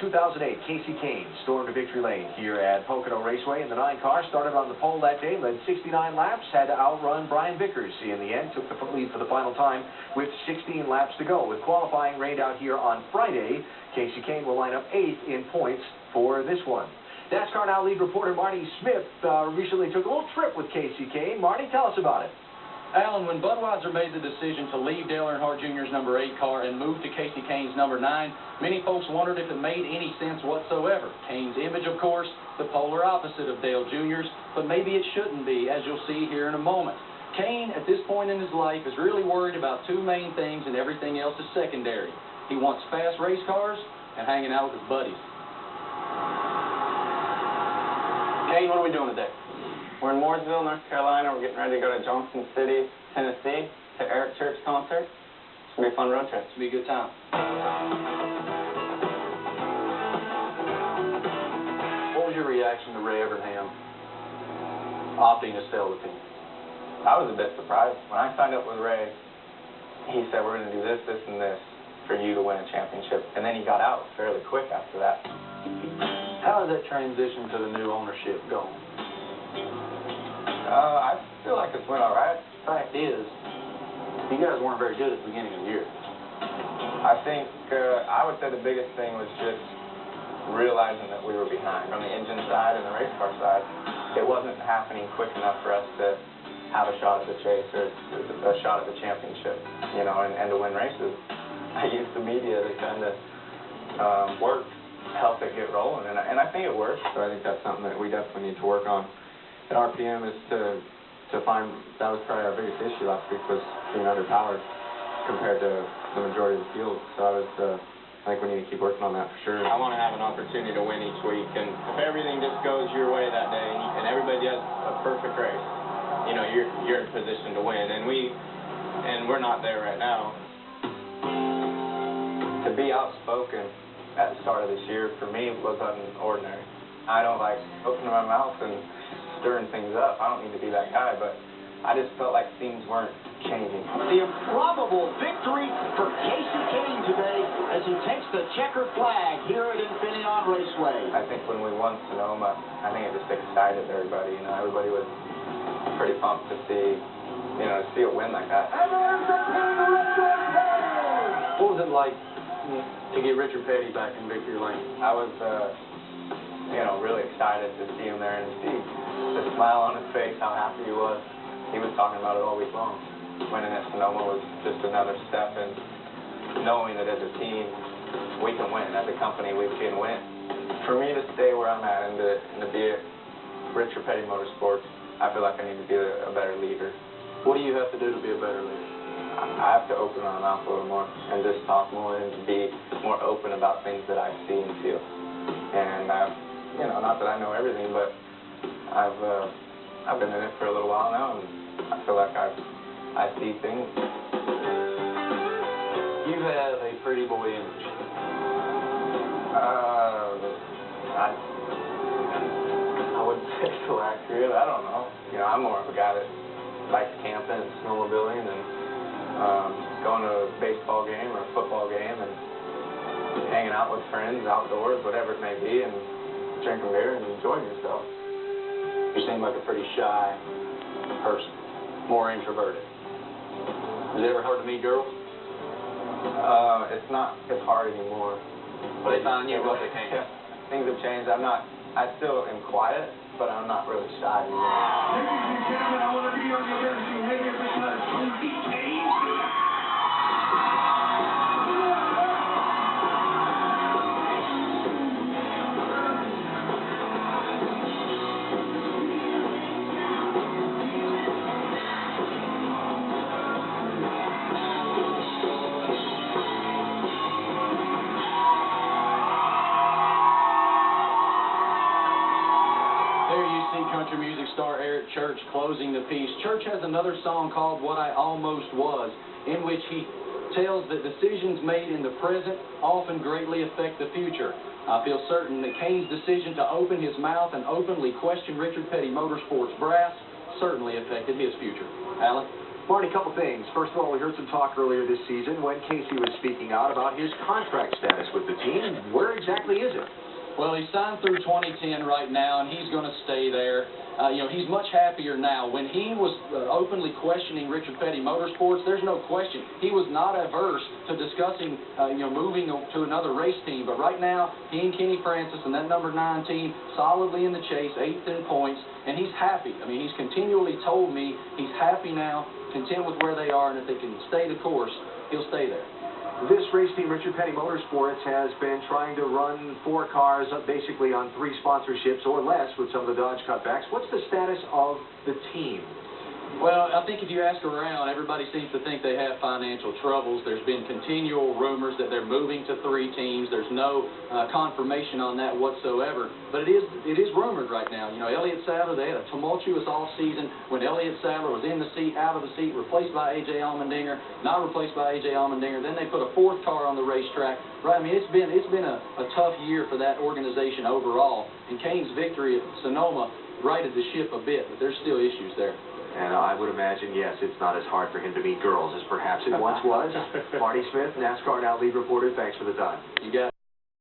2008, Kasey Kahne stormed to victory lane here at Pocono Raceway, and the 9 car started on the pole that day, led 69 laps, had to outrun Brian Vickers. He, in the end, took the lead for the final time with 16 laps to go. With qualifying rained out here on Friday, Kasey Kahne will line up 8th in points for this one. NASCAR Now lead reporter Marty Smith recently took a little trip with Kasey Kahne. Marty, tell us about it. Alan, when Budweiser made the decision to leave Dale Earnhardt Jr.'s number 8 car and move to Kasey Kahne's number 9, many folks wondered if it made any sense whatsoever. Kahne's image, of course, the polar opposite of Dale Jr.'s, but maybe it shouldn't be, as you'll see here in a moment. Kahne, at this point in his life, is really worried about 2 main things, and everything else is secondary. He wants fast race cars and hanging out with his buddies. Kahne, what are we doing today? We're in Mooresville, North Carolina. We're getting ready to go to Johnson City, Tennessee, to Eric Church's concert. It's going to be a fun road trip. It's going to be a good time. What was your reaction to Ray Evernham opting to sell the team? I was a bit surprised. When I signed up with Ray, he said, we're going to do this, this, and this for you to win a championship. And then he got out fairly quick after that. How has that transition to the new ownership gone? I feel like it's went all right. Fact is, you guys weren't very good at the beginning of the year. I think, I would say the biggest thing was just realizing that we were behind. From the engine side and the race car side, it wasn't happening quick enough for us to have a shot at the chase or a shot at the championship, you know, and to win races. I used the media to kind of help it get rolling, and I think it works. So I think that's something that we definitely need to work on at RPM, is to find, that was probably our biggest issue last week, was being underpowered compared to the majority of the field. So I think we need to keep working on that for sure. I want to have an opportunity to win each week, and if everything just goes your way that day and everybody has a perfect race, you know, you're in position to win, and we're not there right now. To be outspoken at the start of this year, for me, was unordinary. I don't like opening my mouth and stirring things up. I don't need to be that guy, but I just felt like things weren't changing. The improbable victory for Kasey Kahne today as he takes the checkered flag here at Infineon Raceway. I think when we won Sonoma, I think it just excited everybody. You know, everybody was pretty pumped to see, you know, to see a win like that. What was it like to get Richard Petty back in victory lane? I was, you know, really excited to see him there and see the smile on his face, how happy he was. He was talking about it all week long. Winning at Sonoma was just another step in knowing that as a team, we can win. As a company, we can win. For me to stay where I'm at and to be at Richard Petty Motorsports, I feel like I need to be a better leader. What do you have to do to be a better leader? I have to open my mouth a little more and just talk more and be more open about things that I see and feel. And you know, not that I know everything, but I've been in it for a little while now, and I feel like I see things. You have a pretty boy image. I wouldn't say so accurate. I don't know. You know, I'm more of a guy that likes camping and snowmobiling and going to a baseball game or a football game and hanging out with friends outdoors, whatever it may be, and drinking beer and enjoying yourself. You seem like a pretty shy person, more introverted. Is it ever hard to meet girls? It's hard anymore. But they find you what they can. Yeah, things have changed. I still am quiet, but I'm not really shy anymore. Ladies and gentlemen, I want to be on your best behavior because Kasey Kahne. Country music star Eric Church closing the piece. Church has another song called What I Almost Was, in which he tells that decisions made in the present often greatly affect the future. I feel certain that Kahne's decision to open his mouth and openly question Richard Petty Motorsports brass certainly affected his future. Alan? Marty, a couple things. First of all, we heard some talk earlier this season when Kasey was speaking out about his contract status with the team. Where exactly is it? Well, he's signed through 2010 right now, and he's going to stay there. He's much happier now. When he was openly questioning Richard Petty Motorsports, there's no question. He was not averse to discussing, moving to another race team. But right now, he and Kenny Francis and that number 9 team solidly in the chase, 8th in points, and he's happy. I mean, he's continually told me he's happy now, content with where they are, and if they can stay the course, he'll stay there. This race team, Richard Petty Motorsports, has been trying to run 4 cars basically on 3 sponsorships or less with some of the Dodge cutbacks. What's the status of the team? Well, I think if you ask around, everybody seems to think they have financial troubles. There's been continual rumors that they're moving to 3 teams. There's no confirmation on that whatsoever. But it is rumored right now. Elliott Sadler, they had a tumultuous off-season when Elliott Sadler was in the seat, out of the seat, replaced by A.J. Allmendinger, not replaced by A.J. Allmendinger. Then they put a 4th car on the racetrack. Right? I mean, it's been a tough year for that organization overall. And Kahne's victory at Sonoma righted the ship a bit, but there's still issues there. And I would imagine, yes, it's not as hard for him to meet girls as perhaps it once was. Marty Smith, NASCAR Now lead reporter, thanks for the time. You got it.